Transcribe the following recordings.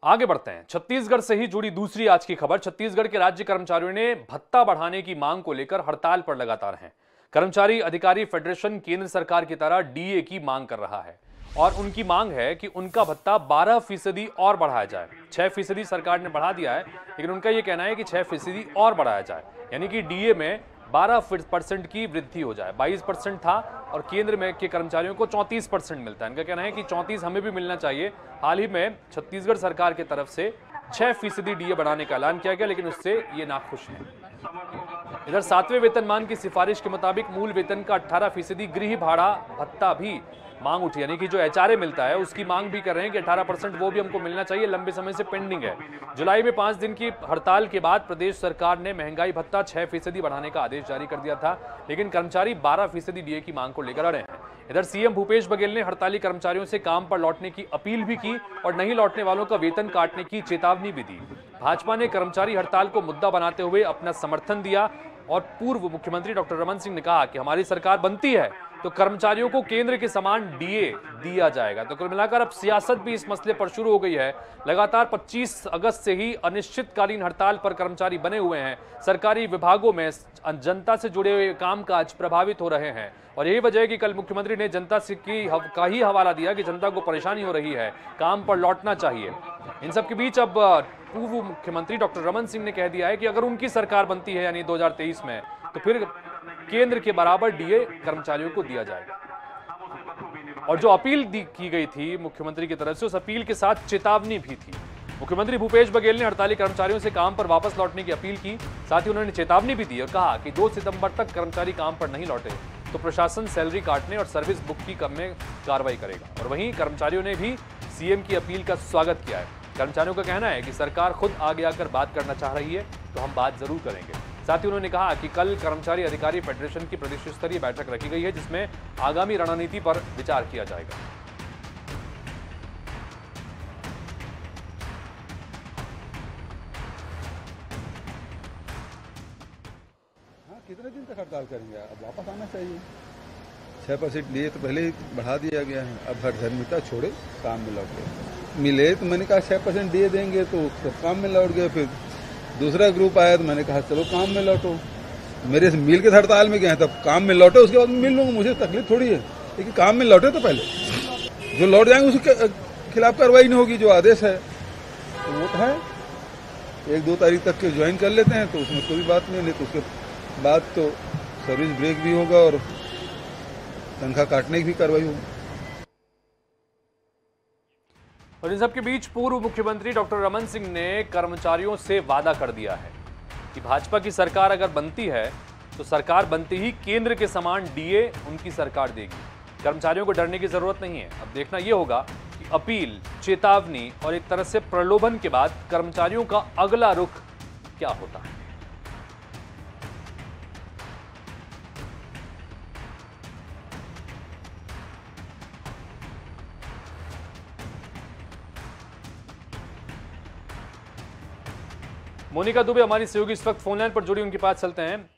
आगे बढ़ते हैं। छत्तीसगढ़ से ही जुड़ी दूसरी आज की खबर। छत्तीसगढ़ के राज्य कर्मचारियों ने भत्ता बढ़ाने की मांग को लेकर हड़ताल पर लगातार हैं। कर्मचारी अधिकारी फेडरेशन केंद्र सरकार की तरह डीए की मांग कर रहा है और उनकी मांग है कि उनका भत्ता 12% और बढ़ाया जाए। 6% सरकार ने बढ़ा दिया है, लेकिन उनका यह कहना है कि 6% और बढ़ाया जाए, यानी कि डीए में 12% की वृद्धि हो जाए। 22% था और केंद्र में के कर्मचारियों को 34% मिलता है। इनका कहना है कि 34 हमें भी मिलना चाहिए। हाल ही में छत्तीसगढ़ सरकार की तरफ से 6% डीए बढ़ाने का ऐलान किया गया, लेकिन उससे ये नाखुश हैं। इधर 7वें वेतनमान की सिफारिश के मुताबिक मूल वेतन का 18% गृह भाड़ा भत्ता भी मांग उठी, यानी कि जो एचआरए मिलता है उसकी मांग भी कर रहे हैं कि 18% वो भी हमको मिलना चाहिए, लंबे समय से पेंडिंग है। जुलाई में 5 दिन की हड़ताल के बाद प्रदेश सरकार ने महंगाई भत्ता 6% बढ़ाने का आदेश जारी कर दिया था, लेकिन कर्मचारी 12% डीए की मांग को लेकर अड़े हैं। इधर सीएम भूपेश बघेल ने हड़ताली कर्मचारियों से काम पर लौटने की अपील भी की और नहीं लौटने वालों का वेतन काटने की चेतावनी भी दी। भाजपा ने कर्मचारी हड़ताल को मुद्दा बनाते हुए अपना समर्थन दिया और पूर्व मुख्यमंत्री डॉक्टर रमन सिंह ने कहा कि हमारी सरकार बनती है तो कर्मचारियों को केंद्र के समान डीए दिया जाएगा। तो कुल मिलाकर अब सियासत भी इस मसले पर शुरू हो गई है। लगातार 25 अगस्त से ही अनिश्चितकालीन हड़ताल पर कर्मचारी बने हुए हैं। सरकारी विभागों में जनता से जुड़े हुए कामकाज प्रभावित हो रहे हैं और यही वजह है कि कल मुख्यमंत्री ने जनता से का ही हवाला दिया कि जनता को परेशानी हो रही है, काम पर लौटना चाहिए। इन सब के बीच अब पूर्व मुख्यमंत्री डॉक्टर रमन सिंह ने कह दिया है कि अगर उनकी सरकार बनती है यानी 2023 में, तो फिर केंद्र के बराबर डीए कर्मचारियों को दिया जाएगा। और जो अपील की गई थी मुख्यमंत्री की तरफ से, उस अपील के साथ चेतावनी भी थी। मुख्यमंत्री भूपेश बघेल ने हड़ताली कर्मचारियों से काम पर वापस लौटने की अपील की, साथ ही उन्होंने चेतावनी भी दी और कहा कि 2 सितंबर तक कर्मचारी काम पर नहीं लौटे तो प्रशासन सैलरी काटने और सर्विस बुक की कम में कार्रवाई करेगा। और वहीं कर्मचारियों ने भी सीएम की अपील का स्वागत किया है। कर्मचारियों का कहना है कि सरकार खुद आगे आकर बात करना चाह रही है तो हम बात जरूर करेंगे। साथ ही उन्होंने कहा कि कल कर्मचारी अधिकारी फेडरेशन की प्रदेश स्तरीय बैठक रखी गई है, जिसमें आगामी रणनीति पर विचार किया जाएगा। हाँ, कितने दिन तक हड़ताल करेंगे? अब वापस आना चाहिए। 6% लिए तो पहले ही बढ़ा दिया गया है। अब हर धर्मिता छोड़े, काम में लौट गए। मिले तो मैंने कहा 6% दिए देंगे, तो सब काम में लौट गए। फिर दूसरा ग्रुप आया तो मैंने कहा चलो काम में लौटो। मेरे से मिल के हड़ताल में गए, तब काम में लौटे, उसके बाद मिल लूंगा, मुझे तकलीफ थोड़ी है, लेकिन काम में लौटे तो पहले जो लौट जाएंगे उसके खिलाफ कार्रवाई नहीं होगी। जो आदेश है तो वो तो है, 1-2 तारीख तक के ज्वाइन कर लेते हैं तो उसमें कोई बात नहीं तो उसके बाद तो सर्विस ब्रेक भी होगा और तनख्वाह काटने की भी कार्रवाई होगी। और इन सबके बीच पूर्व मुख्यमंत्री डॉक्टर रमन सिंह ने कर्मचारियों से वादा कर दिया है कि भाजपा की सरकार अगर बनती है तो सरकार बनते ही केंद्र के समान डीए उनकी सरकार देगी। कर्मचारियों को डरने की जरूरत नहीं है। अब देखना यह होगा कि अपील, चेतावनी और एक तरह से प्रलोभन के बाद कर्मचारियों का अगला रुख क्या होता है। मोनिका दुबे हमारी सहयोगी इस वक्त फोनलाइन पर जुड़ी, उनके पास चलते हैं।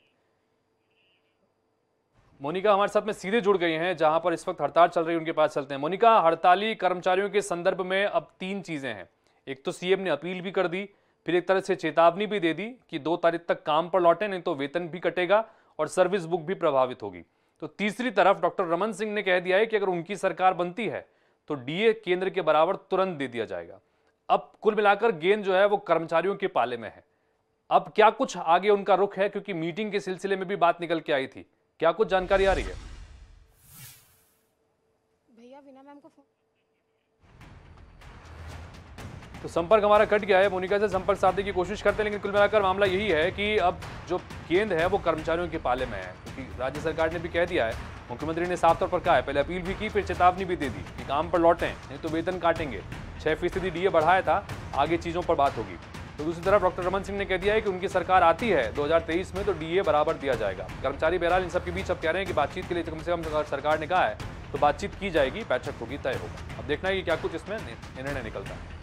मोनिका हमारे साथ में सीधे जुड़ गई हैं, जहां पर इस वक्त हड़ताल चल रही है, उनके पास चलते हैं। मोनिका, हड़ताली कर्मचारियों के संदर्भ में अब 3 चीजें हैं। एक तो सीएम ने अपील भी कर दी, फिर एक तरह से चेतावनी भी दे दी कि 2 तारीख तक काम पर लौटे, नहीं तो वेतन भी कटेगा और सर्विस बुक भी प्रभावित होगी। तो तीसरी तरफ डॉक्टर रमन सिंह ने कह दिया है कि अगर उनकी सरकार बनती है तो डीए केंद्र के बराबर तुरंत दे दिया जाएगा। अब कुल मिलाकर गेंद जो है वो कर्मचारियों के पाले में है। अब क्या कुछ आगे उनका रुख है, क्योंकि मीटिंग के सिलसिले में भी बात निकल के आई थी, क्या कुछ जानकारी आ रही है? भैया बिना मैम को तो संपर्क हमारा कट गया है। मोनिका से संपर्क साधने की कोशिश करते हैं, लेकिन कुल मिलाकर मामला यही है कि अब जो गेंद है वो कर्मचारियों के पाले में है, क्योंकि राज्य सरकार ने भी कह दिया है, मुख्यमंत्री ने साफ तौर पर कहा है, पहले अपील भी की, फिर चेतावनी भी दे दी कि काम पर लौटें, नहीं तो वेतन काटेंगे। 6% डीए बढ़ाया था, आगे चीजों पर बात होगी। तो दूसरी तरफ डॉक्टर रमन सिंह ने कह दिया है कि उनकी सरकार आती है 2023 में तो डीए बराबर दिया जाएगा। कर्मचारी बहरहाल इन सबके बीच अब कह रहे हैं कि बातचीत के लिए कम से कम सरकार ने कहा है तो बातचीत की जाएगी, बैठक होगी, तय होगा। अब देखना है कि क्या कुछ इसमें निर्णय निकलता है।